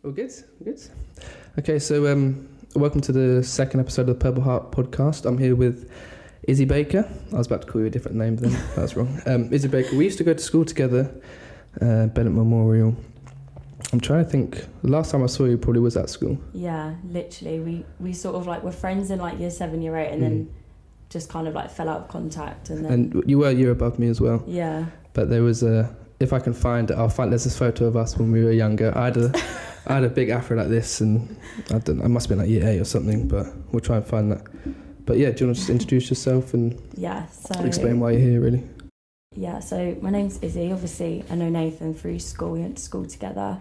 All good? Good. Okay, so welcome to the second episode of the Purple Heart podcast. I'm here with Izzie Baker. I was about to call you a different name then. That's wrong. Izzie Baker. We used to go to school together, Bennett Memorial. I'm trying to think. The last time I saw you probably was at school. Yeah, literally. We sort of like were friends in like year 7, year 8, and then just kind of like fell out of contact. And you were a year above me as well. Yeah. But there was if I can find it, I'll find. There's this photo of us when we were younger. I had a big afro like this, and I must have been like year 8 or something, but we'll try and find that. But yeah, do you want to just introduce yourself and explain why you're here, really? Yeah, so my name's Izzie. Obviously, I know Nathan through school. We went to school together,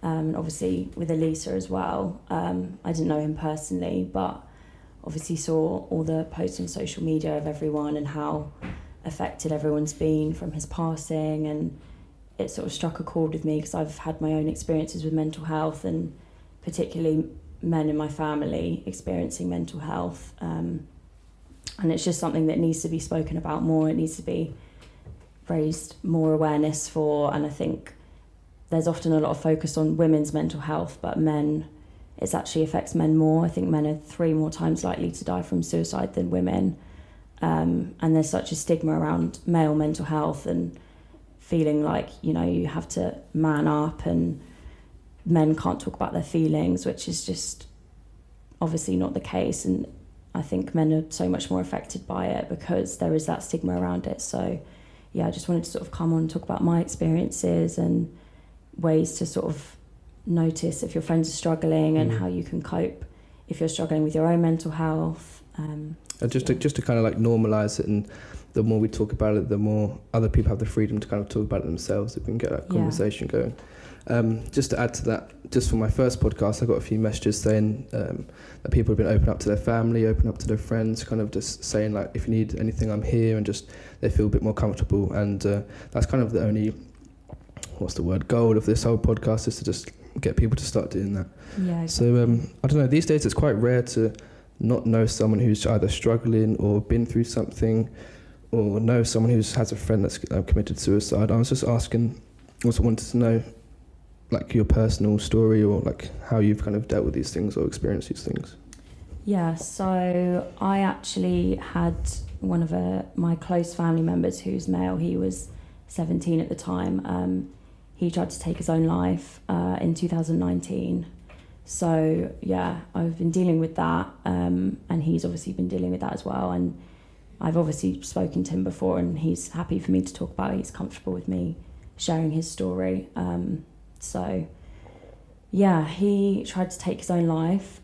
and obviously with Elisa as well. I didn't know him personally, but obviously saw all the posts on social media of everyone and how affected everyone's been from his passing, and it sort of struck a chord with me because I've had my own experiences with mental health, and particularly men in my family experiencing mental health. And it's just something that needs to be spoken about more. It needs to be raised more awareness for, and I think there's often a lot of focus on women's mental health, but men, it actually affects men more. I think men are 3 more times likely to die from suicide than women. And there's such a stigma around male mental health and feeling like, you know, you have to man up and men can't talk about their feelings, which is just obviously not the case. And I think men are so much more affected by it because there is that stigma around it. So yeah, I just wanted to sort of come on and talk about my experiences and ways to sort of notice if your friends are struggling and how you can cope if you're struggling with your own mental health. Just to kind of like normalise it, and the more we talk about it, the more other people have the freedom to kind of talk about it themselves. If we can get that conversation going. Just to add to that, just for my first podcast, I got a few messages saying that people have been open up to their family, open up to their friends, kind of just saying like, if you need anything, I'm here, and just they feel a bit more comfortable. And that's kind of the only, goal of this whole podcast, is to just get people to start doing that. Yeah. Exactly. So I don't know, these days it's quite rare to not know someone who's either struggling or been through something, or know someone who has a friend that's committed suicide. I was just asking, also wanted to know like your personal story, or like how you've kind of dealt with these things or experienced these things. Yeah, so I actually had one of my close family members who's male. He was 17 at the time. He tried to take his own life in 2019. So yeah, I've been dealing with that, and he's obviously been dealing with that as well. And I've obviously spoken to him before, and he's happy for me to talk about it. He's comfortable with me sharing his story. So yeah, he tried to take his own life.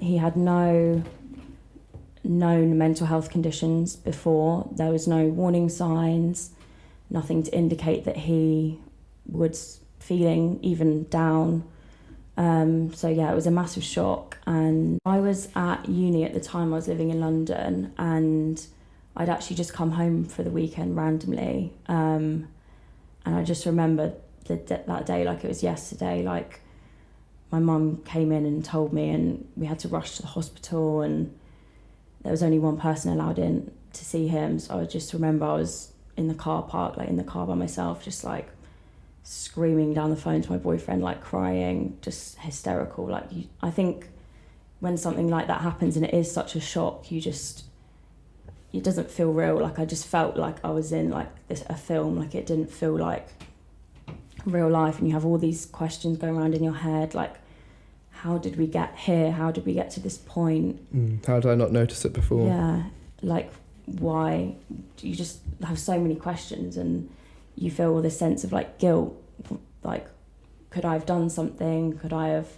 He had no known mental health conditions before. There was no warning signs, nothing to indicate that he was feeling even down. So yeah, it was a massive shock. And I was at uni at the time. I was living in London, and I'd actually just come home for the weekend randomly. And I just remember that day like it was yesterday. Like my mum came in and told me, and we had to rush to the hospital, and there was only one person allowed in to see him. So I just remember I was in the car park, like in the car by myself, just like screaming down the phone to my boyfriend, like crying, just hysterical. Like I think when something like that happens and it is such a shock, it doesn't feel real. Like I just felt like I was in like a film. Like it didn't feel like real life, and you have all these questions going around in your head, like how did we get here? How did we get to this point? How did I not notice it before? Yeah, like why? You just have so many questions, and you feel this sense of like guilt. Like, could I have done something? Could I have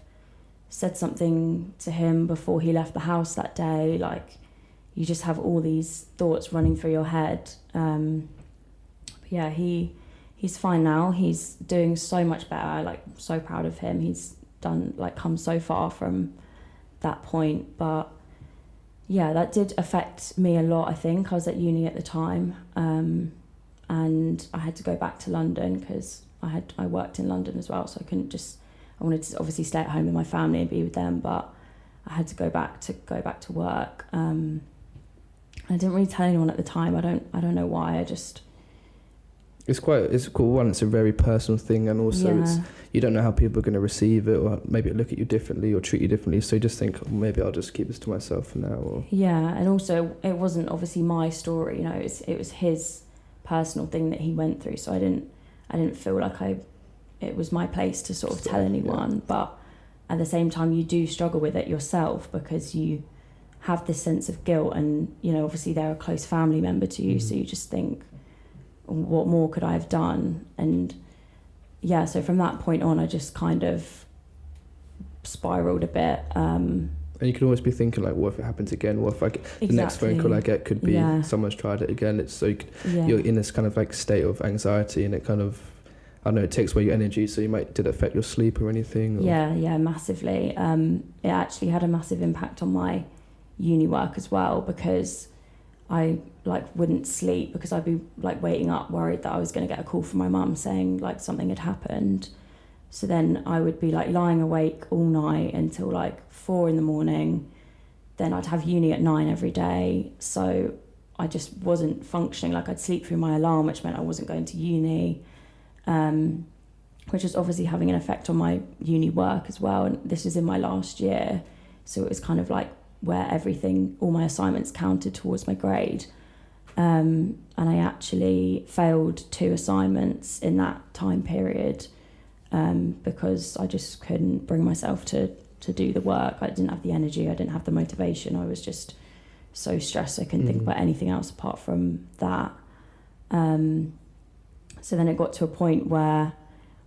said something to him before he left the house that day? Like, you just have all these thoughts running through your head. But yeah, he's fine now. He's doing so much better. Like, I'm so proud of him. He's come so far from that point. But yeah, that did affect me a lot, I think. I was at uni at the time. And I had to go back to London because I worked in London as well, so I wanted to obviously stay at home with my family and be with them, but I had to go back to work. I didn't really tell anyone at the time. I don't know why. It's cool. One, it's a very personal thing, and also you don't know how people are going to receive it, or maybe look at you differently or treat you differently. So you just think, oh, maybe I'll just keep this to myself for now. Or and also it wasn't obviously my story. It was his personal thing that he went through. So I didn't feel like it was my place to sort of tell anyone. Yeah. But at the same time, you do struggle with it yourself because you have this sense of guilt, and obviously they're a close family member to you, so you just think, what more could I have done? And so from that point on, I just kind of spiraled a bit. And you can always be thinking, like, what if it happens again? What if the next phone call I get could be someone's tried it again? It's so you're in this kind of like state of anxiety, and it kind of, I don't know, it takes away your energy. So did it affect your sleep or anything? Or? Yeah, massively. It actually had a massive impact on my uni work as well, because I wouldn't sleep because I'd be waiting up worried that I was going to get a call from my mum saying something had happened. So then I would be lying awake all night until 4 a.m. Then I'd have uni at 9 every day. So I just wasn't functioning. I'd sleep through my alarm, which meant I wasn't going to uni, which was obviously having an effect on my uni work as well. And this was in my last year. So it was kind of where all my assignments counted towards my grade. And I actually failed 2 assignments in that time period because I just couldn't bring myself to do the work. I didn't have the energy, I didn't have the motivation. I was just so stressed I couldn't think about anything else apart from that. So then it got to a point where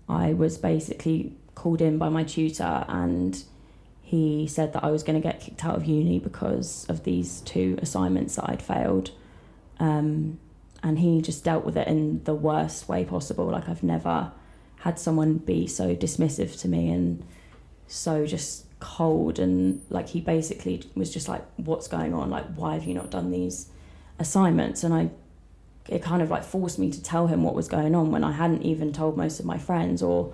I was basically called in by my tutor, and he said that I was going to get kicked out of uni because of these 2 assignments that I'd failed. And he just dealt with it in the worst way possible. I've never had someone be so dismissive to me and so just cold. And he basically was just what's going on? Why have you not done these assignments? And it kind of forced me to tell him what was going on when I hadn't even told most of my friends or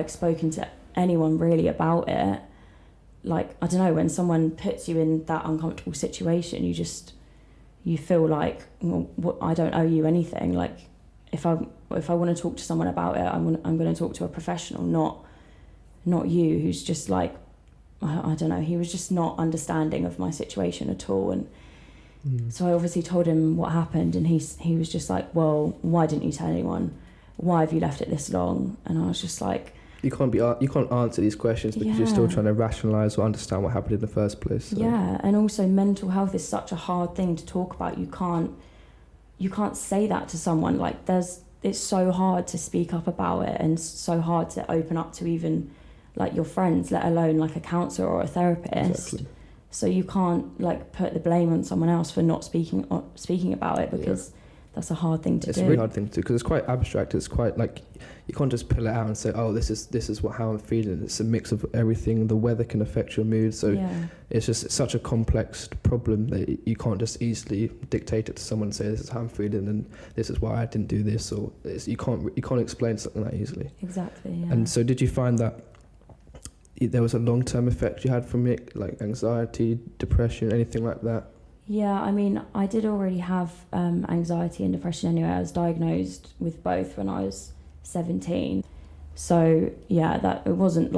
spoken to anyone really about it. I don't know, when someone puts you in that uncomfortable situation, you feel I don't owe you anything. If I want to talk to someone about it, I'm going to talk to a professional, not you, who's just I don't know, he was just not understanding of my situation at all. And so I obviously told him what happened, and he was just well, why didn't you tell anyone? Why have you left it this long? And I was just you can't answer these questions because you're still trying to rationalise or understand what happened in the first place. So. Yeah, and also mental health is such a hard thing to talk about. You can't say that to someone. It's so hard to speak up about it, and so hard to open up to even your friends, let alone a counsellor or a therapist. Exactly. So you can't put the blame on someone else for not speaking about it, because that's a hard thing to do. It's a really hard thing to do because it's quite abstract. It's quite you can't just pull it out and say, oh, this is how I'm feeling. It's a mix of everything. The weather can affect your mood. So it's such a complex problem that you can't just easily dictate it to someone and say, this is how I'm feeling and this is why I didn't do this. Or you can't explain something that easily. Exactly, yeah. And so did you find that there was a long-term effect you had from it, anxiety, depression, anything like that? Yeah, I mean, I did already have anxiety and depression anyway. I was diagnosed with both when I was 17. So, that it wasn't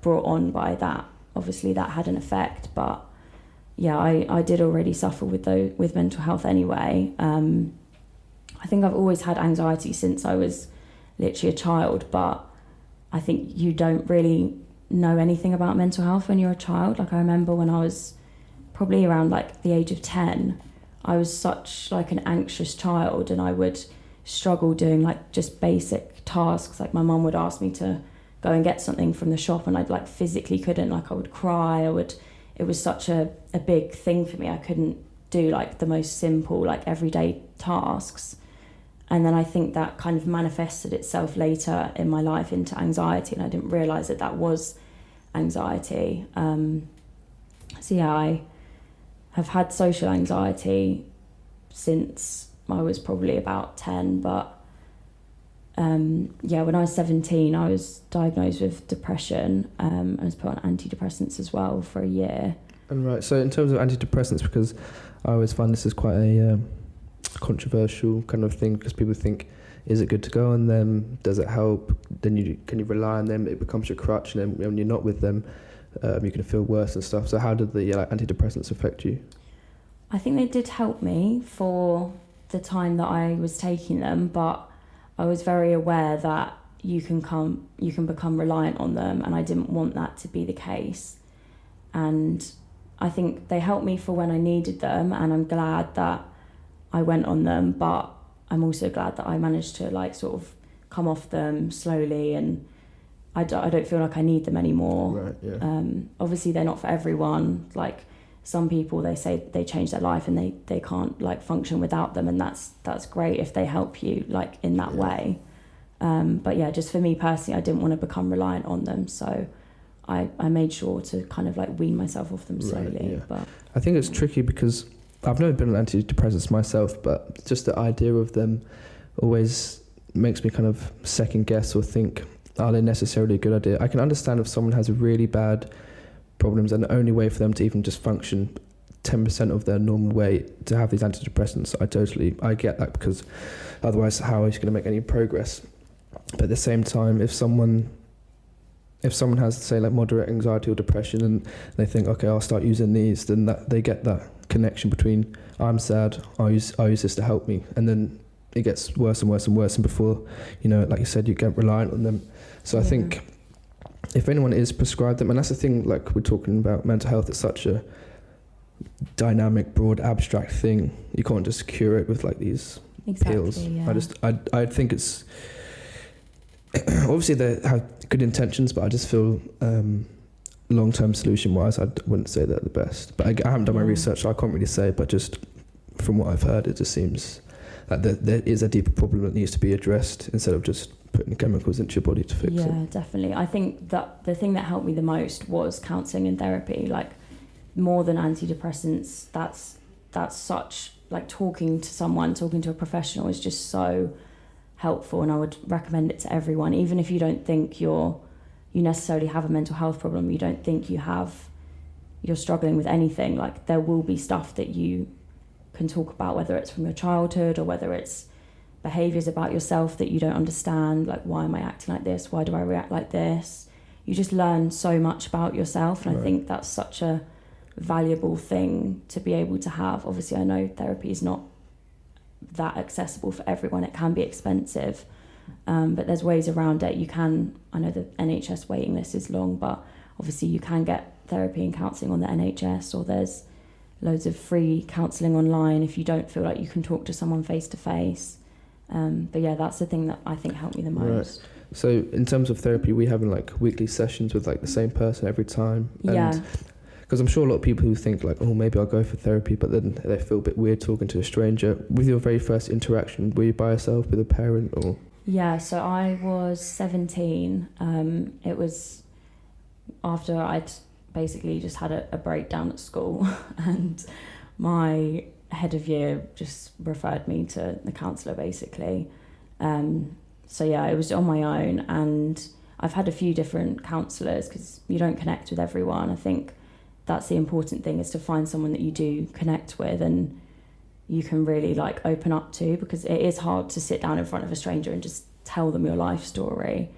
brought on by that. Obviously, that had an effect. But, I did already suffer with mental health anyway. I think I've always had anxiety since I was literally a child. But I think you don't really know anything about mental health when you're a child. I remember when I was probably around the age of 10, I was such an anxious child, and I would struggle doing just basic tasks. My mum would ask me to go and get something from the shop, and I'd physically couldn't. I would cry. It was such a big thing for me. I couldn't do the most simple everyday tasks. And then I think that kind of manifested itself later in my life into anxiety, and I didn't realise that was anxiety. I have had social anxiety since I was probably about 10, but when I was 17, I was diagnosed with depression and was put on antidepressants as well for a year. And right, so in terms of antidepressants, because I always find this is quite a controversial kind of thing, because people think Is it good to go on them? Does it help? Then can you rely on them? It becomes your crutch, and then when you're not with them, you can feel worse and stuff. So how did the antidepressants affect you? I think they did help me for the time that I was taking them, but I was very aware that you can become reliant on them, and I didn't want that to be the case. And I think they helped me for when I needed them, and I'm glad that I went on them, but I'm also glad that I managed to like sort of come off them slowly, and I don't feel like I need them anymore. Right, yeah. Obviously they're not for everyone. Like some people, they say they change their life and they can't like function without them, and that's great if they help you like in that way. But yeah, just for me personally, I didn't want to become reliant on them, so I made sure to kind of like wean myself off them slowly. Right, yeah. But I think it's tricky because I've never been on antidepressants myself, but just the idea of them always makes me kind of second guess or think, are they necessarily a good idea? I can understand if someone has really bad problems and the only way for them to even just function 10% of their normal way to have these antidepressants. I get that, because otherwise how is you going to make any progress? But at the same time, if someone has, say, like moderate anxiety or depression, and they think, okay, I'll start using these, then that they get that connection between, I'm sad, I'll use this to help me, and then it gets worse and worse and worse, and before like you said, you get reliant on them. So I think if anyone is prescribed them, and that's the thing, like we're talking about mental health, it's such a dynamic, broad, abstract thing. You can't just cure it with like these pills. Yeah. I think it's obviously they have good intentions, but I just feel long-term solution-wise, I wouldn't say they're the best. But I haven't done my research, so I can't really say, but just from what I've heard, it just seems that there is a deeper problem that needs to be addressed instead of just putting chemicals into your body to fix it. Yeah, definitely. I think that the thing that helped me the most was counselling and therapy. Like, more than antidepressants, that's such, like, talking to a professional is just so helpful, and I would recommend it to everyone. Even if you don't think you necessarily have a mental health problem, you don't think you're struggling with anything, like, there will be stuff that you can talk about, whether it's from your childhood or whether it's behaviours about yourself that you don't understand, like, why am I acting like this? Why do I react like this? You just learn so much about yourself, and I think that's such a valuable thing to be able to have. Obviously, I know therapy is not that accessible for everyone. It can be expensive, but there's ways around it. I know the NHS waiting list is long, but obviously you can get therapy and counselling on the NHS, or there's loads of free counselling online if you don't feel like you can talk to someone face to face. But yeah, that's the thing that I think helped me the most. Right. So in terms of therapy, we having like weekly sessions with like the same person every time? Yeah. Because I'm sure a lot of people who think like, oh, maybe I'll go for therapy, but then they feel a bit weird talking to a stranger. With your very first interaction, were you by yourself, with a parent, or? Yeah, so I was 17. It was after I'd basically just had a breakdown at school, and my head of year just referred me to the counsellor, basically. So yeah, it was on my own, and I've had a few different counsellors because you don't connect with everyone. I think that's the important thing, is to find someone that you do connect with and you can really like open up to, because it is hard to sit down in front of a stranger and just tell them your life story.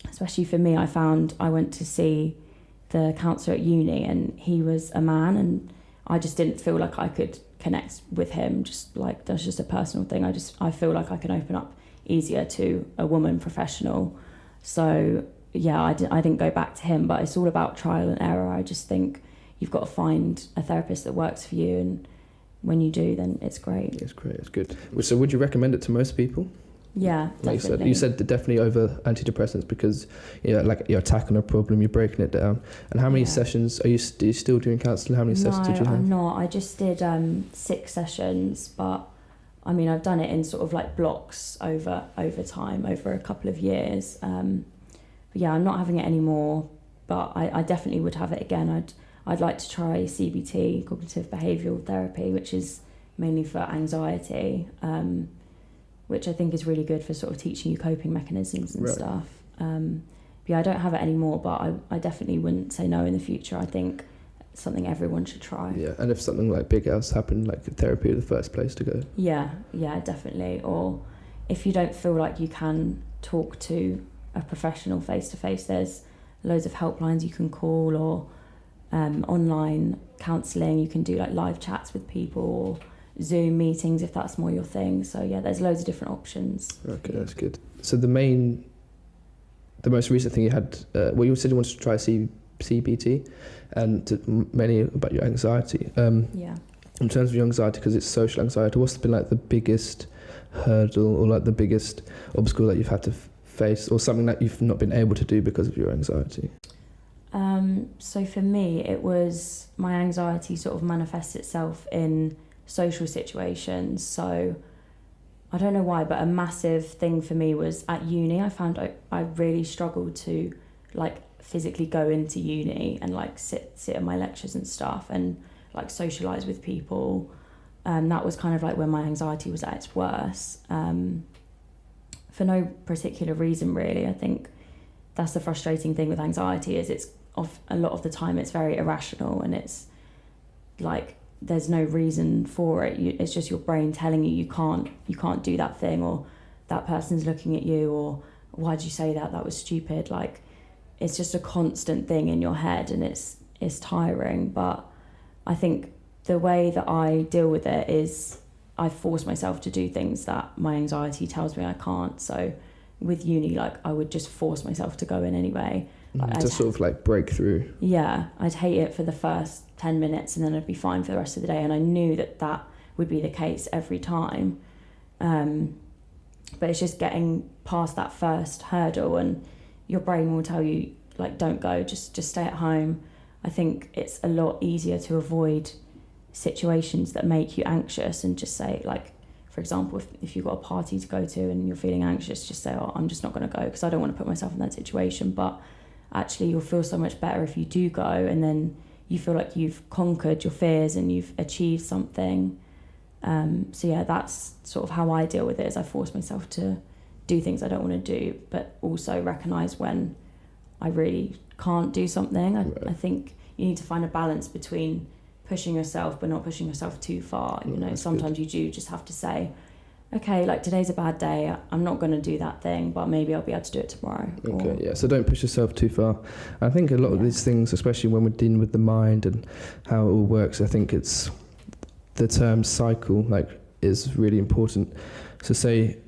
Especially for me, I went to see the counsellor at uni, and he was a man, and I just didn't feel like I could connect with him. Just like, that's just a personal thing. I feel like I can open up easier to a woman professional. So yeah, I didn't go back to him, but it's all about trial and error. I just think you've got to find a therapist that works for you, and when you do, then it's great. It's great, it's good. So would you recommend it to most people? Yeah, definitely. Like you said definitely over antidepressants, because like you're tackling a problem, you're breaking it down. And how many sessions are you still doing counselling? How many sessions did you have? No, I'm not. I just did 6 sessions, but I mean, I've done it in sort of like blocks over time, over a couple of years. But yeah, I'm not having it anymore, but I definitely would have it again. I'd like to try CBT, cognitive behavioural therapy, which is mainly for anxiety, which I think is really good for sort of teaching you coping mechanisms and stuff. But yeah, I don't have it anymore, but I definitely wouldn't say no in the future. I think something everyone should try. Yeah, and if something like big else happened, like therapy is the first place to go. Yeah, definitely. Or if you don't feel like you can talk to a professional face to face, there's loads of helplines you can call, or online counselling. You can do like live chats with people, or Zoom meetings if that's more your thing. So yeah, there's loads of different options. Okay, that's good. So the most recent thing you had, you said you wanted to try CBT, and mainly about your anxiety. Yeah. In terms of your anxiety, because it's social anxiety, what's been like the biggest hurdle or like the biggest obstacle that you've had to face, or something that you've not been able to do because of your anxiety? So for me, it was my anxiety sort of manifests itself in social situations. So I don't know why, but a massive thing for me was at uni. I found I really struggled to like physically go into uni and like sit in my lectures and stuff and like socialise with people. That was kind of like when my anxiety was at its worst. For no particular reason really. I think that's the frustrating thing with anxiety, is it's a lot of the time it's very irrational, and it's like there's no reason for it. It's just your brain telling you can't do that thing, or that person's looking at you, or why'd you say that was stupid. Like it's just a constant thing in your head, and it's tiring. But I think the way that I deal with it is I force myself to do things that my anxiety tells me I can't. So with uni, like I would just force myself to go in anyway. To sort of like break through. Yeah, I'd hate it for the first 10 minutes and then I'd be fine for the rest of the day. And I knew that would be the case every time. But it's just getting past that first hurdle, and your brain will tell you, like, don't go, just stay at home. I think it's a lot easier to avoid situations that make you anxious and just say, like, for example, if you've got a party to go to and you're feeling anxious, just say, oh, I'm just not going to go because I don't want to put myself in that situation. But actually you'll feel so much better if you do go, and then you feel like you've conquered your fears and you've achieved something. So yeah, that's sort of how I deal with it, is I force myself to do things I don't want to do, but also recognise when I really can't do something. I think you need to find a balance between pushing yourself but not pushing yourself too far. You know, sometimes you do just have to say, okay, like today's a bad day, I'm not going to do that thing, but maybe I'll be able to do it tomorrow. Okay, yeah, so don't push yourself too far. I think a lot of these things, especially when we're dealing with the mind and how it all works, I think it's the term cycle, like, is really important. So say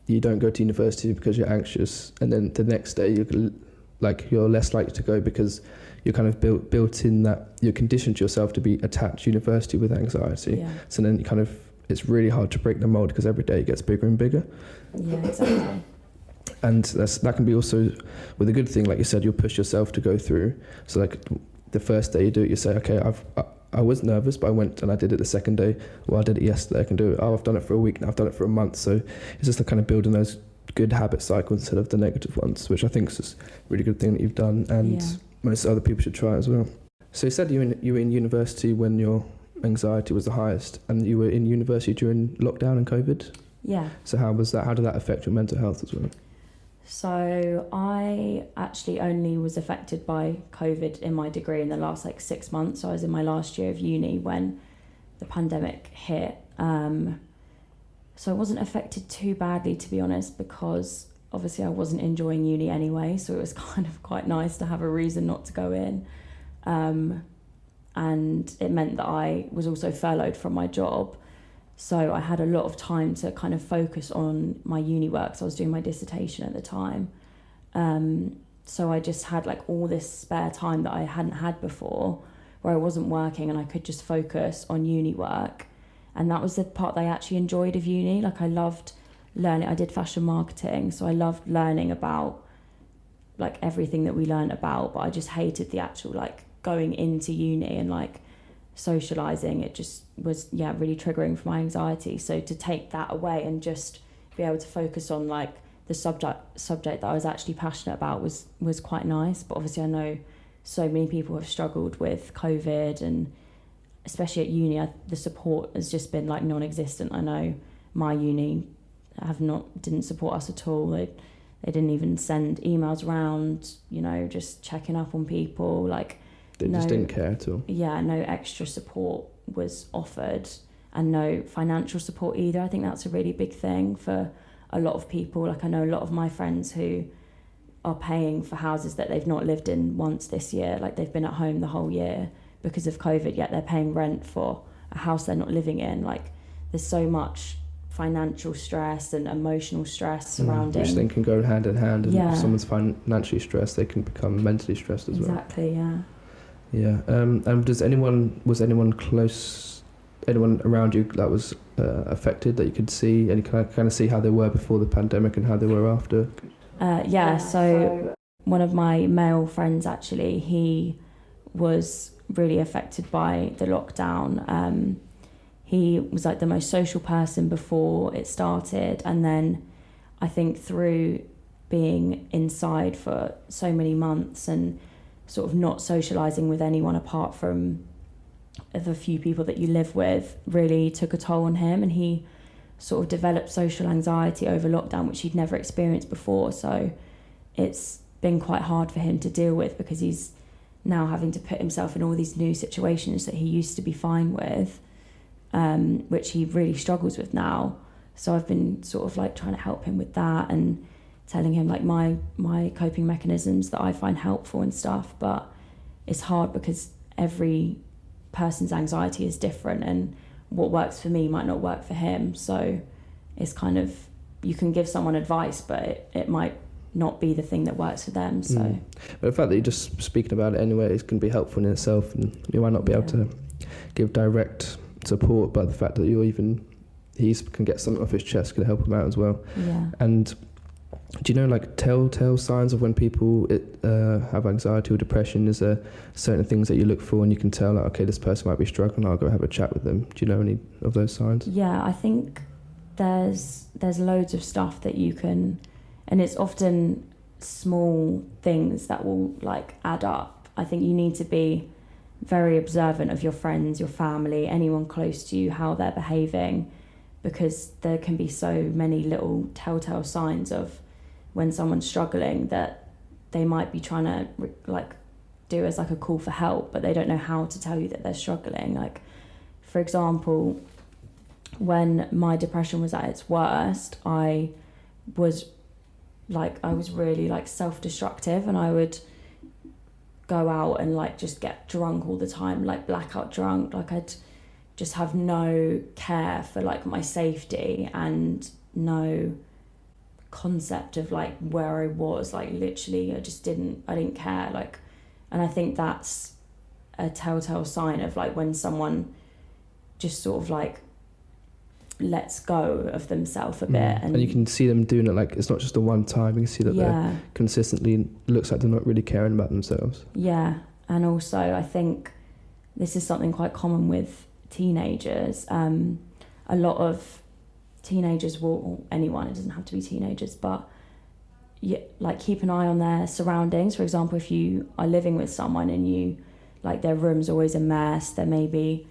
you don't go to university because you're anxious, and then the next day you're less likely to go because you're kind of built in that you're conditioned yourself to be attached to university with anxiety. Yeah. So then you kind of, it's really hard to break the mold because every day it gets bigger and bigger. Yeah, exactly. And that can be also, with a good thing, like you said, you'll push yourself to go through. So like the first day you do it, you say, okay, I was nervous, but I went and I did it the second day. Well, I did it yesterday, I can do it. Oh, I've done it for a week now, I've done it for a month. So it's just the kind of building those good habit cycles instead of the negative ones, which I think is just a really good thing that you've done, and most other people should try as well. So you said you were in university when your anxiety was the highest, and you were in university during lockdown and COVID? Yeah. So how was that? How did that affect your mental health as well? So I actually only was affected by COVID in my degree in the last 6 months. So I was in my last year of uni when the pandemic hit. So I wasn't affected too badly, to be honest, because obviously I wasn't enjoying uni anyway. So it was kind of quite nice to have a reason not to go in. And it meant that I was also furloughed from my job. So I had a lot of time to kind of focus on my uni work. So I was doing my dissertation at the time. So I just had all this spare time that I hadn't had before, where I wasn't working and I could just focus on uni work. And that was the part that I actually enjoyed of uni. I loved learning. I did fashion marketing, so I loved learning about everything that we learned about, but I just hated the actual going into uni and socializing. It just was really triggering for my anxiety. So to take that away and just be able to focus on the subject that I was actually passionate about was quite nice. But obviously I know so many people have struggled with COVID, and especially at uni, the support has just been non-existent. I know my uni didn't support us at all. They didn't even send emails around, just checking up on people. They just didn't care at all. Yeah, no extra support was offered, and no financial support either. I think that's a really big thing for a lot of people. Like, I know a lot of my friends who are paying for houses that they've not lived in once this year. Like, they've been at home the whole year because of COVID, yet they're paying rent for a house they're not living in. Like, there's so much financial stress and emotional stress surrounding. Which then can go hand in hand, and if someone's financially stressed, they can become mentally stressed as well. Exactly, yeah. Yeah. And was anyone close, anyone around you that was affected that you could see, and you kind of see how they were before the pandemic and how they were after? So one of my male friends, actually, he was really affected by the lockdown. He was like the most social person before it started, and then I think through being inside for so many months and sort of not socialising with anyone apart from the few people that you live with really took a toll on him, and he sort of developed social anxiety over lockdown, which he'd never experienced before. So it's been quite hard for him to deal with, because he's now having to put himself in all these new situations that he used to be fine with, which he really struggles with now. So I've been sort of like trying to help him with that and telling him like my coping mechanisms that I find helpful and stuff. But it's hard because every person's anxiety is different, and what works for me might not work for him. So it's kind of, you can give someone advice, but it might not be the thing that works for them. So but the fact that you're just speaking about it anyway is going to be helpful in itself, and you might not be able to give direct support, but the fact that he can get something off his chest can help him out as well. And do you know like telltale signs of when people have anxiety or depression? Is there certain things that you look for and you can tell, like, okay, this person might be struggling, I'll go have a chat with them? Do you know any of those signs? Yeah, I think there's loads of stuff that you can, and it's often small things that will like add up. I think you need to be very observant of your friends, your family, anyone close to you, how they're behaving, because there can be so many little telltale signs of when someone's struggling that they might be trying to like do as like a call for help, but they don't know how to tell you that they're struggling. Like, for example, when my depression was at its worst, I was really like self-destructive, and I would go out and like just get drunk all the time, like blackout drunk. Like, I'd just have no care for like my safety and no concept of like where I was. Like, literally I didn't care. Like, and I think that's a telltale sign of like when someone just sort of like lets go of themselves a bit. And you can see them doing it, like it's not just a one time, you can see that they're consistently, looks like they're not really caring about themselves. And also I think this is something quite common with teenagers. A lot of teenagers or anyone, it doesn't have to be teenagers, but like keep an eye on their surroundings. For example, if you are living with someone and you like their room's always a mess, they're maybe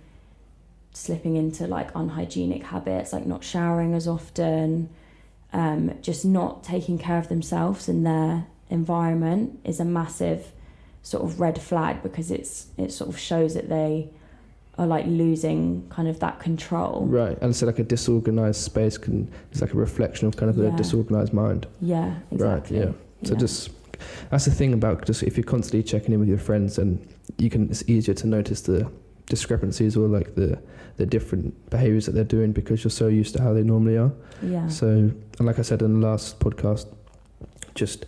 slipping into like unhygienic habits, like not showering as often, just not taking care of themselves and their environment is a massive sort of red flag, because it sort of shows that they are like losing kind of that control. Right, and so like a disorganized space it's like a reflection of kind of the disorganized mind. Yeah, exactly. Right, yeah. So just, that's the thing about just if you're constantly checking in with your friends, and it's easier to notice the discrepancies or like the different behaviours that they're doing, because you're so used to how they normally are. Yeah. So, and like I said in the last podcast, just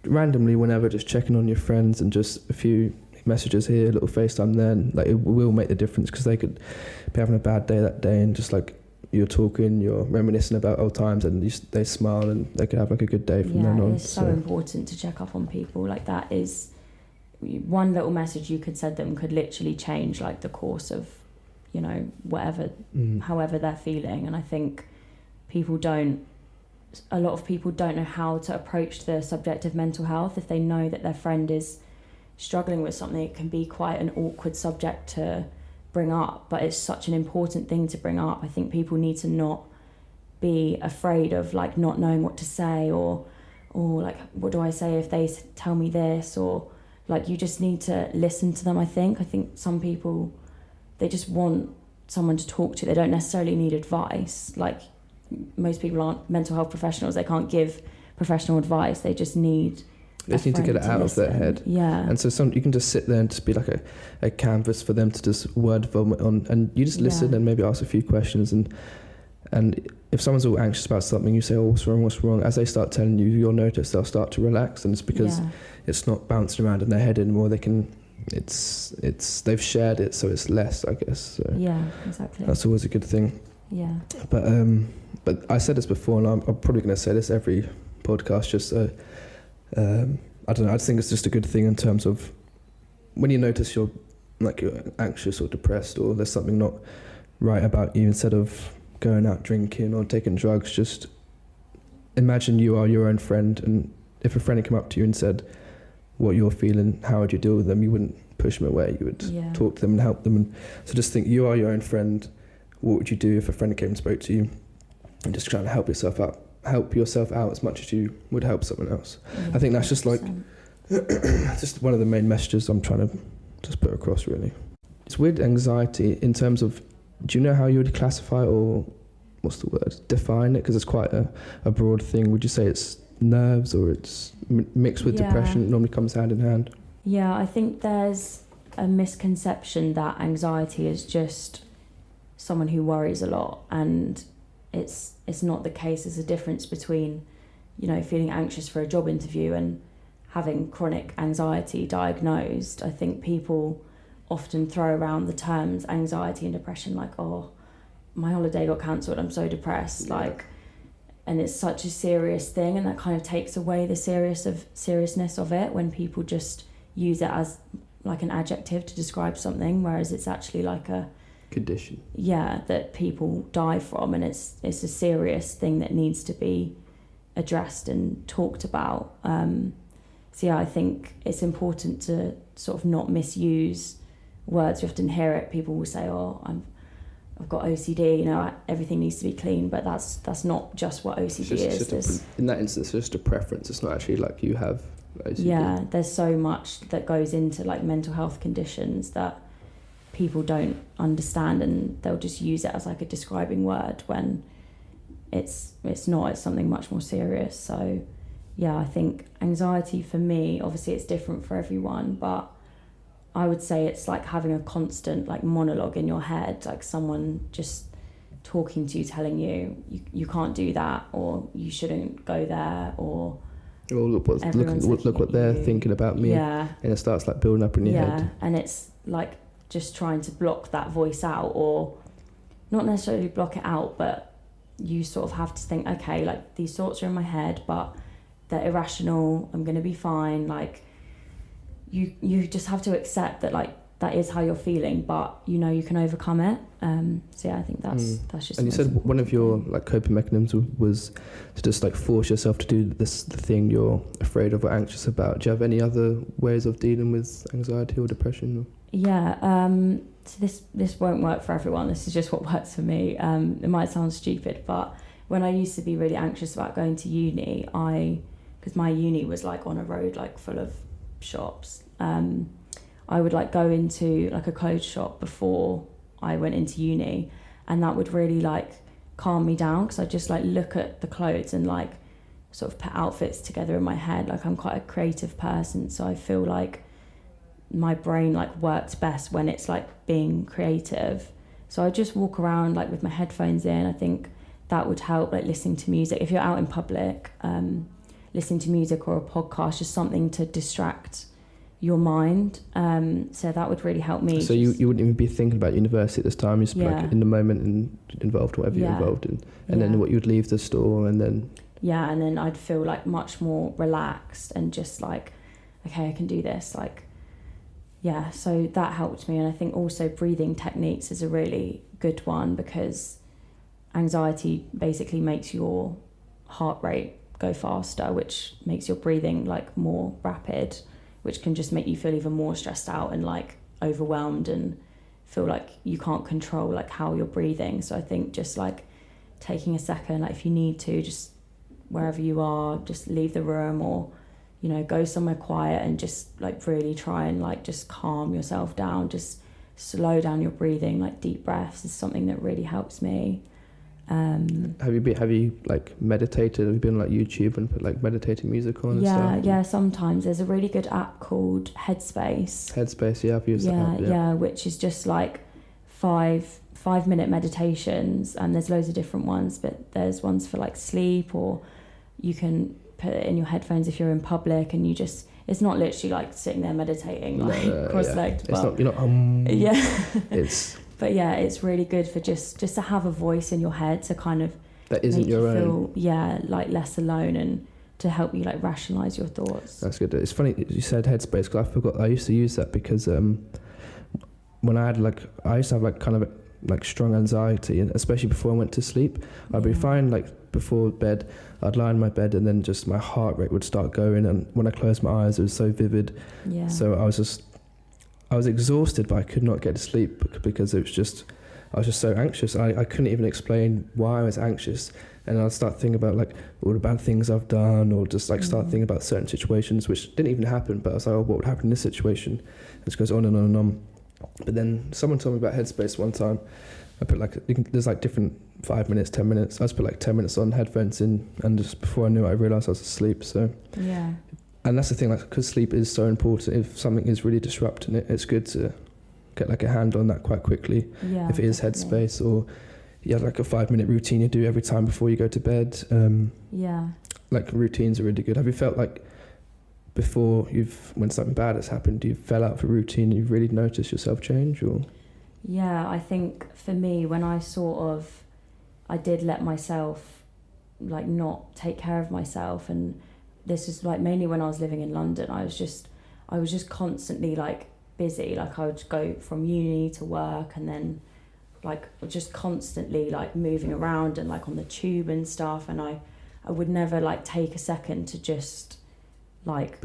randomly whenever, just checking on your friends and just a few messages here, a little FaceTime there, and like it will make the difference, because they could be having a bad day that day, and just like you're talking, you're reminiscing about old times, and they smile and they could have like a good day from then on. It's so important to check up on people. Like, that is one little message you could send them could literally change like the course of, you know, whatever, however they're feeling. And I think a lot of people don't know how to approach the subject of mental health. If they know that their friend is struggling with something, it can be quite an awkward subject to bring up, but it's such an important thing to bring up. I think people need to not be afraid of like not knowing what to say, or like, what do I say if they tell me this, or like you just need to listen to them. I think some people, they just want someone to talk to. They don't necessarily need advice. Like most people aren't mental health professionals. They can't give professional advice. They just need to get it out of their head. Yeah. And so you can just sit there and just be like a canvas for them to just word vomit on, and you just listen and maybe ask a few questions, and if someone's all anxious about something, you say, oh, what's wrong? As they start telling you, you'll notice they'll start to relax, and it's because it's not bouncing around in their head anymore. They can, it's they've shared it, so it's less, I guess. So yeah, exactly. That's always a good thing. Yeah. But I said this before, and I'm probably going to say this every podcast, just I don't know, I think it's just a good thing in terms of when you notice you're anxious or depressed, or there's something not right about you, instead of going out drinking or taking drugs, just imagine you are your own friend, and if a friend came up to you and said what you're feeling, how would you deal with them? You wouldn't push them away, you would talk to them and help them. And so just think, you are your own friend. What would you do if a friend came and spoke to you? And just trying to help yourself out as much as you would help someone else. I think that's just 100%. Just one of the main messages I'm trying to just put across, really. It's with anxiety in terms of, do you know how you would classify, or what's the word, define it? Because it's quite a broad thing. Would you say it's nerves, or it's mixed with depression? It normally comes hand in hand. Yeah, I think there's a misconception that anxiety is just someone who worries a lot, and it's not the case. There's a difference between, feeling anxious for a job interview and having chronic anxiety diagnosed. I think people often throw around the terms anxiety and depression, like, oh, my holiday got cancelled, I'm so depressed, and it's such a serious thing, and that kind of takes away the seriousness of it when people just use it as like an adjective to describe something, whereas it's actually like a condition that people die from, and it's a serious thing that needs to be addressed and talked about. So I think it's important to sort of not misuse words. You often hear it, people will say, oh, I've got OCD, everything needs to be clean, but that's not just what OCD is. In that instance, it's just a preference. It's not actually like you have OCD. Yeah, there's so much that goes into like mental health conditions that people don't understand, and they'll just use it as like a describing word when it's not. It's something much more serious. So yeah, I think anxiety for me, obviously it's different for everyone, but I would say it's like having a constant like monologue in your head, like someone just talking to you, telling you can't do that, or you shouldn't go there, or look what they're thinking about me. Yeah. And it starts like building up in your head. And it's like just trying to block that voice out, or not necessarily block it out, but you sort of have to think, okay, like these thoughts are in my head, but they're irrational, I'm gonna be fine. Like you just have to accept that, like, that is how you're feeling, but you can overcome it. So yeah, I think that's just. And you said one of your like coping mechanisms was to just like force yourself to do the thing you're afraid of or anxious about. Do you have any other ways of dealing with anxiety or depression? Yeah, so this won't work for everyone. This is just what works for me. It might sound stupid, but when I used to be really anxious about going to uni, because my uni was like on a road like full of shops, I would like go into like a clothes shop before I went into uni, and that would really like calm me down, because I just like look at the clothes and like sort of put outfits together in my head. Like I'm quite a creative person, so I feel like my brain like works best when it's like being creative. So I just walk around like with my headphones in. I think that would help, like listening to music. If you're out in public, listening to music or a podcast, just something to distract your mind. So that would really help me. So you wouldn't even be thinking about university at this time, you'd just be like in the moment and involved in whatever you're involved in. And then what you'd leave the store and then... Yeah, and then I'd feel like much more relaxed and just like, okay, I can do this. Like, yeah, so that helped me. And I think also breathing techniques is a really good one, because anxiety basically makes your heart rate go faster, which makes your breathing like more rapid, which can just make you feel even more stressed out and like overwhelmed and feel like you can't control like how you're breathing. So I think just like taking a second, like if you need to, just wherever you are, just leave the room, or you know, go somewhere quiet and just like really try and like just calm yourself down, just slow down your breathing, like deep breaths is something that really helps me. Have you like meditated? Have you been on like YouTube and put like meditating music on and stuff? Yeah, sometimes. There's a really good app called Headspace. Yeah, I've used that app, yeah, which is just like 5-minute meditations, and there's loads of different ones, but there's ones for like sleep, or you can put it in your headphones if you're in public, and you just, it's not literally like sitting there meditating like cross-legged. It's not, you're not yeah. It's but yeah, it's really good for just to have a voice in your head to kind of that isn't make your you own. feel like less alone, and to help you like rationalize your thoughts. That's good. It's funny you said Headspace, because I forgot I used to use that because when I used to have like kind of like strong anxiety, and especially before I went to sleep, I'd be fine like before bed. I'd lie in my bed and then just my heart rate would start going, and when I closed my eyes it was so vivid. Yeah. So I was exhausted, but I could not get to sleep because I was just so anxious. I couldn't even explain why I was anxious, and I'd start thinking about like all the bad things I've done, or just like start thinking about certain situations which didn't even happen, but I was like, oh, what would happen in this situation? It just goes on and on and on. But then someone told me about Headspace one time. I put like, there's like different 5 minutes, 10 minutes. I just put like 10 minutes on, headphones in, and just before I knew it, I realised I was asleep. So yeah. And that's the thing, like, because sleep is so important. If something is really disrupting it, it's good to get like a hand on that quite quickly. Yeah, if it is Headspace, or you have like a 5-minute routine you do every time before you go to bed. Like routines are really good. Have you felt like before when something bad has happened, you fell out of a routine and you've really noticed yourself change? Or yeah, I think for me, when I did let myself like not take care of myself, and this is like mainly when I was living in London, I was just constantly like busy. Like I would go from uni to work, and then like just constantly like moving around and like on the tube and stuff, and I would never like take a second to just like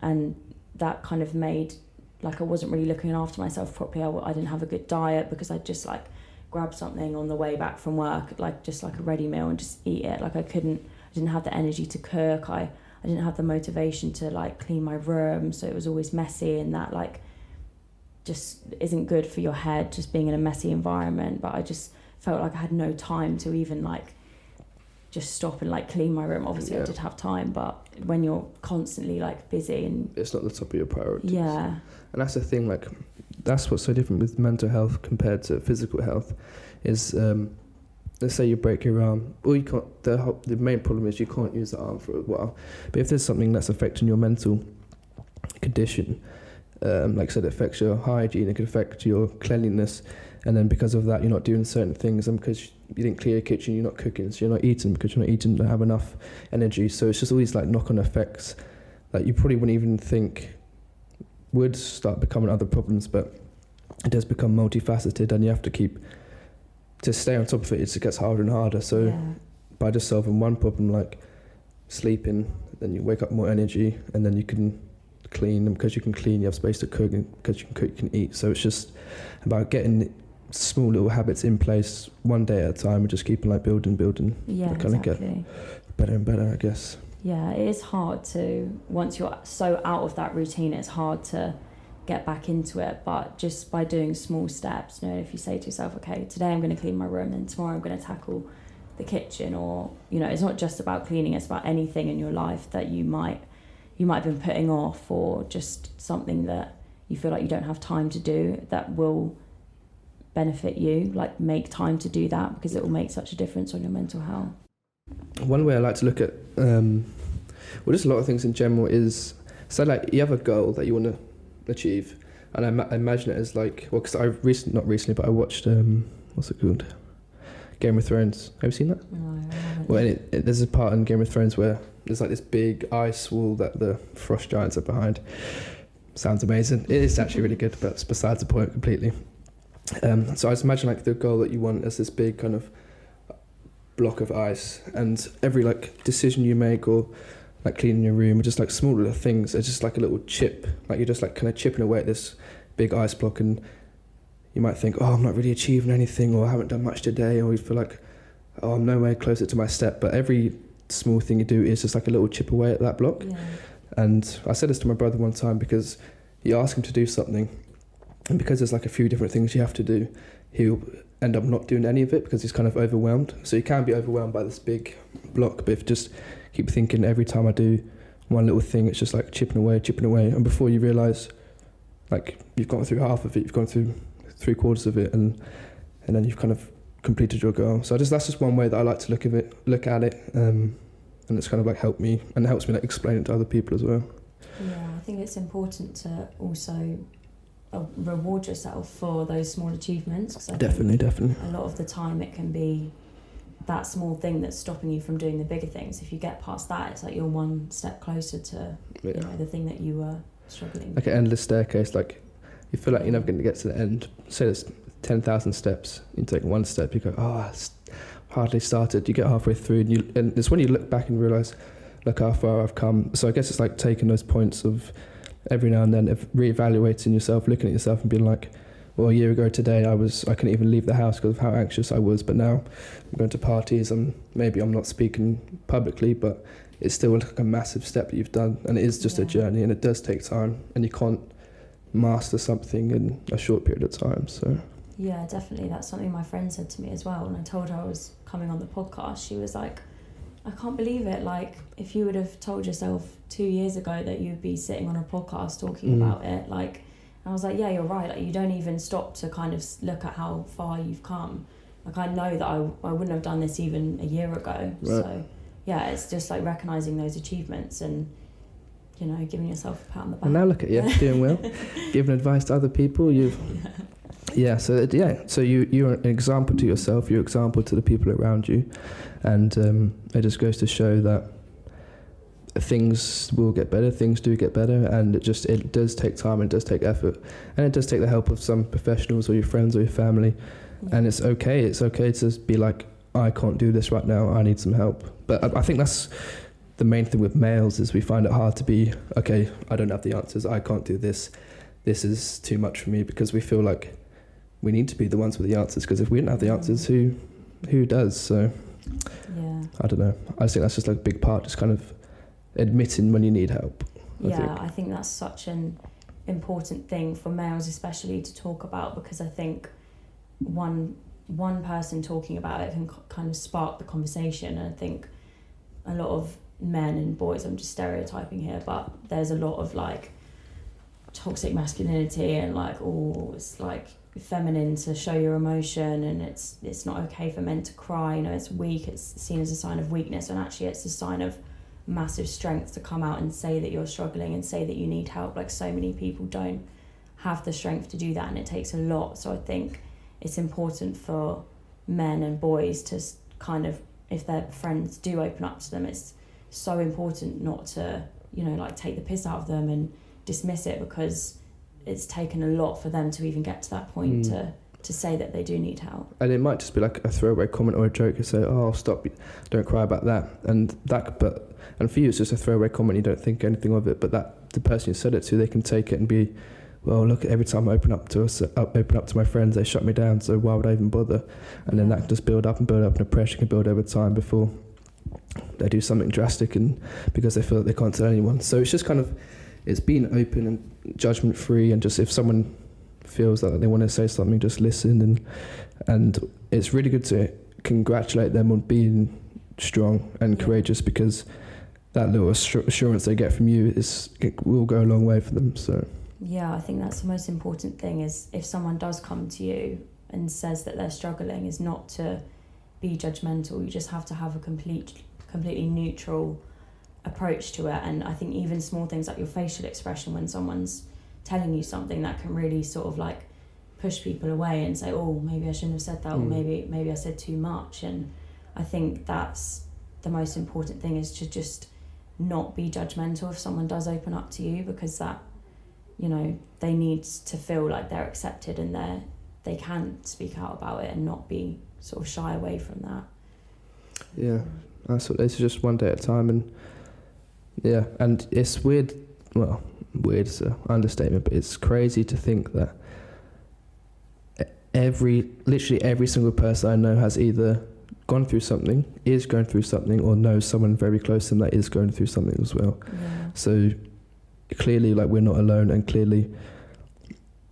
and that kind of made like I wasn't really looking after myself properly. I didn't have a good diet because I'd just like grab something on the way back from work, like just like a ready meal, and just eat it. Like I didn't have the energy to cook. I didn't have the motivation to like clean my room, so it was always messy, and that like just isn't good for your head, just being in a messy environment. But I just felt like I had no time to even like just stop and like clean my room. Obviously I did have time, but when you're constantly like busy, and it's not the top of your priorities. Yeah. And that's the thing, like that's what's so different with mental health compared to physical health is let's say you break your arm, or you can't, the main problem is you can't use the arm for a while. But if there's something that's affecting your mental condition, like I said, it affects your hygiene, it could affect your cleanliness, and then because of that you're not doing certain things, and because you didn't clear your kitchen, you're not cooking, so you're not eating, because you're not eating, you don't have enough energy. So it's just all these like knock-on effects that you probably wouldn't even think would start becoming other problems, but it does become multifaceted, and you have to keep to stay on top of it. It gets harder and harder. So by just solving one problem like sleeping, then you wake up more energy, and then you can clean, and because you can clean you have space to cook, and because you can cook you can eat. So it's just about getting small little habits in place one day at a time, and just keeping like building kind of get better and better, I guess. Yeah, it is hard to, once you're so out of that routine, it's hard to get back into it. But just by doing small steps, you know, if you say to yourself, okay, today I'm going to clean my room, then tomorrow I'm going to tackle the kitchen, or, you know, it's not just about cleaning, it's about anything in your life that you might have been putting off, or just something that you feel like you don't have time to do that will benefit you. Like make time to do that, because it will make such a difference on your mental health. One way I like to look at just a lot of things in general is, so like you have a goal that you want to achieve, and I imagine it as like, well, because not recently, but I watched what's it called, Game of Thrones. Have you seen that? No, I haven't. Well, there's a part in Game of Thrones where there's like this big ice wall that the frost giants are behind. Sounds amazing. It is actually really good, but it's besides the point completely. So I just imagine like the goal that you want as this big kind of block of ice, and every like decision you make, or like cleaning your room, or just like small little things, are just like a little chip. Like you're just like kind of chipping away at this big ice block, and you might think, oh, I'm not really achieving anything, or I haven't done much today, or you feel like, oh, I'm nowhere closer to my step. But every small thing you do is just like a little chip away at that block. Yeah. And I said this to my brother one time, because you ask him to do something, and because there's like a few different things you have to do, he'll end up not doing any of it because he's kind of overwhelmed. So you can be overwhelmed by this big block, but if you just keep thinking every time I do one little thing, it's just like chipping away, and before you realise, like, you've gone through half of it, you've gone through 3/4 of it, and then you've kind of completed your goal. So that's just one way that I like to look at it, and it's kind of like helped me, and it helps me like explain it to other people as well. Yeah, I think it's important to also reward yourself for those small achievements. 'Cause I Definitely. a lot of the time it can be that small thing that's stopping you from doing the bigger things. If you get past that, it's like you're one step closer to you know, the thing that you were struggling with. Like an endless staircase, like you feel like you're never going to get to the end. Say there's 10,000 steps, you take one step, you go, it's hardly started. You get halfway through, and it's when you look back and realise, look how far I've come. So I guess it's like taking those points of every now and then, reevaluating yourself, looking at yourself and being like, well, a year ago today I couldn't even leave the house because of how anxious I was, but now I'm going to parties, and maybe I'm not speaking publicly, but it's still like a massive step that you've done, and it is just a journey, and it does take time, and you can't master something in a short period of time. So yeah, definitely. That's something my friend said to me as well. When I told her I was coming on the podcast, she was like, I can't believe it. Like, if you would have told yourself 2 years ago that you'd be sitting on a podcast talking about it, like, I was like, yeah, you're right. Like, you don't even stop to kind of look at how far you've come. Like, I know that I wouldn't have done this even a year ago. Right. So yeah, it's just like recognising those achievements and, you know, giving yourself a pat on the back. And now look at you, doing well, giving advice to other people. So you're an example to yourself, you're an example to the people around you, and it just goes to show that things will get better, things do get better, and it does take time, and it does take effort, and it does take the help of some professionals or your friends or your family, and it's okay to be like, I can't do this right now, I need some help. But I think that's the main thing with males, is we find it hard to be, okay, I don't have the answers, I can't do this is too much for me, because we feel like we need to be the ones with the answers, because if we don't have the answers, who does? So I don't know, I think that's just like a big part, just kind of admitting when you need help. I think that's such an important thing for males especially to talk about, because I think one person talking about it can kind of spark the conversation, and I think a lot of men and boys, I'm just stereotyping here, but there's a lot of like toxic masculinity and like, it's like feminine to show your emotion, and it's not okay for men to cry, you know, it's weak, it's seen as a sign of weakness, and actually it's a sign of massive strength to come out and say that you're struggling and say that you need help. Like, so many people don't have the strength to do that, and it takes a lot. So I think it's important for men and boys to kind of, if their friends do open up to them, it's so important not to, you know, like take the piss out of them and dismiss it, because it's taken a lot for them to even get to that point to say that they do need help. And it might just be like a throwaway comment or a joke. You say, "Oh, stop! Don't cry about that." And for you, it's just a throwaway comment. You don't think anything of it. But that the person you said it to, they can take it and be, "Well, look! Every time I open up to my friends, they shut me down. So why would I even bother?" And then that can just build up, and the pressure can build over time before they do something drastic, and because they feel that they can't tell anyone. So it's just kind of, it's being open and judgment free, and just if someone feels that they want to say something, just listen, and it's really good to congratulate them on being strong and courageous, because that little assurance they get from you will go a long way for them. So yeah, I think that's the most important thing, is if someone does come to you and says that they're struggling, is not to be judgmental. You just have to have a completely neutral approach to it. And I think even small things like your facial expression when someone's telling you something, that can really sort of like push people away and say, oh, maybe I shouldn't have said that, or maybe I said too much. And I think that's the most important thing, is to just not be judgmental if someone does open up to you, because that, you know, they need to feel like they're accepted and they can speak out about it and not be sort of shy away from that. Yeah, it's just one day at a time, and it's weird. Well, weird is an understatement, but it's crazy to think that literally every single person I know has either gone through something, is going through something, or knows someone very close to them that is going through something as well. Yeah. So clearly, like, we're not alone, and clearly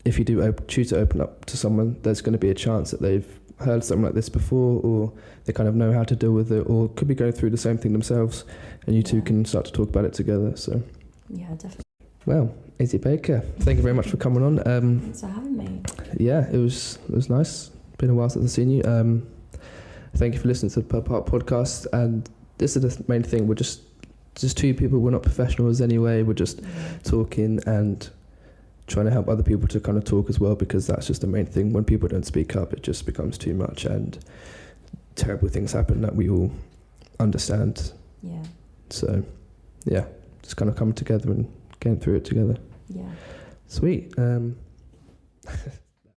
if you do choose to open up to someone, there's going to be a chance that they've heard something like this before, or they kind of know how to deal with it, or could be going through the same thing themselves, and you two can start to talk about it together. So yeah, definitely. Well, Izzie Baker, thank you very much for coming on. Thanks for having me. Yeah, it was nice. Been a while since I've seen you. Thank you for listening to the Per Part podcast. And this is the main thing. We're just two people. We're not professionals anyway. We're just talking and trying to help other people to kind of talk as well, because that's just the main thing. When people don't speak up, it just becomes too much, and terrible things happen that we all understand. Yeah. So, yeah, just kind of coming together and getting through it together. Yeah. Sweet.